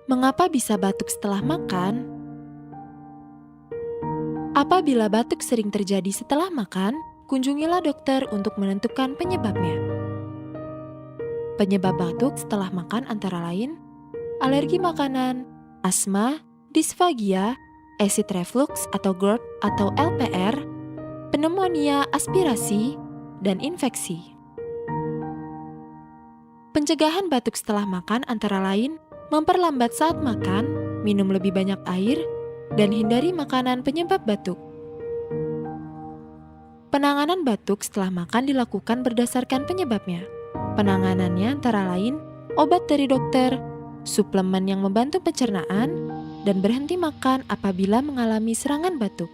Mengapa bisa batuk setelah makan? Apabila batuk sering terjadi setelah makan, kunjungilah dokter untuk menentukan penyebabnya. Penyebab batuk setelah makan antara lain alergi makanan, asma, disfagia, acid reflux atau GERD atau LPR, pneumonia aspirasi, dan infeksi. Pencegahan batuk setelah makan antara lain memperlambat saat makan, minum lebih banyak air, dan hindari makanan penyebab batuk. Penanganan batuk setelah makan dilakukan berdasarkan penyebabnya. Penanganannya antara lain obat dari dokter, suplemen yang membantu pencernaan, dan berhenti makan apabila mengalami serangan batuk.